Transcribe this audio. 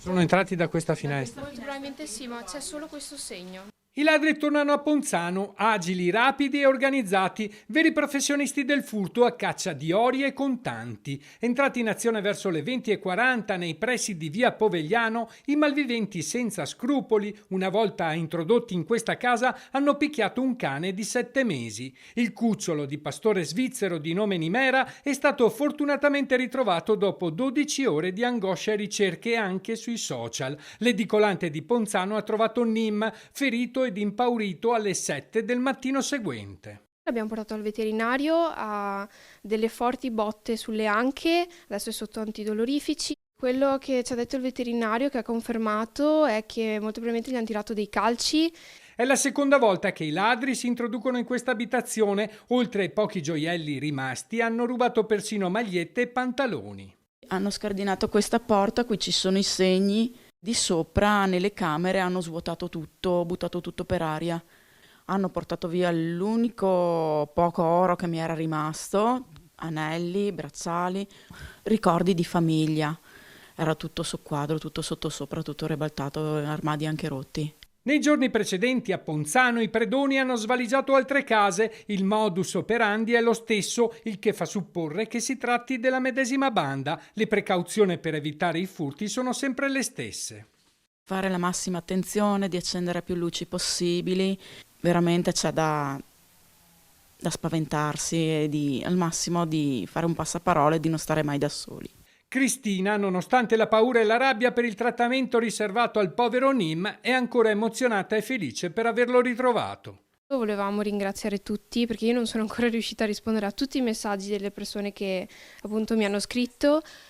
Sono entrati da questa finestra. Molto probabilmente sì, ma c'è solo questo segno. I ladri tornano a Ponzano, agili, rapidi e organizzati, veri professionisti del furto a caccia di ori e contanti. Entrati in azione verso le 20:40 nei pressi di via Povegliano, i malviventi senza scrupoli, una volta introdotti in questa casa, hanno picchiato un cane di 7 mesi. Il cucciolo di pastore svizzero di nome Nimera è stato fortunatamente ritrovato dopo 12 ore di angoscia e ricerche anche sui social. L'edicolante di Ponzano ha trovato Nim ferito ed impaurito alle 7 del mattino seguente. L'abbiamo portato al veterinario, ha delle forti botte sulle anche, adesso è sotto antidolorifici. Quello che ci ha detto il veterinario, che ha confermato, è che molto probabilmente gli hanno tirato dei calci. È la seconda volta che i ladri si introducono in questa abitazione. Oltre ai pochi gioielli rimasti, hanno rubato persino magliette e pantaloni. Hanno scardinato questa porta, qui ci sono i segni. Di sopra, nelle camere, hanno svuotato tutto, buttato tutto per aria. Hanno portato via l'unico poco oro che mi era rimasto, anelli, bracciali, ricordi di famiglia. Era tutto soqquadro, tutto sottosopra, tutto ribaltato, armadi anche rotti. Nei giorni precedenti a Ponzano i predoni hanno svaligiato altre case, il modus operandi è lo stesso, il che fa supporre che si tratti della medesima banda. Le precauzioni per evitare i furti sono sempre le stesse. Fare la massima attenzione, di accendere più luci possibili, veramente c'è da spaventarsi e al massimo di fare un passaparola e di non stare mai da soli. Cristina, nonostante la paura e la rabbia per il trattamento riservato al povero Nim, è ancora emozionata e felice per averlo ritrovato. Volevamo ringraziare tutti perché io non sono ancora riuscita a rispondere a tutti i messaggi delle persone che appunto mi hanno scritto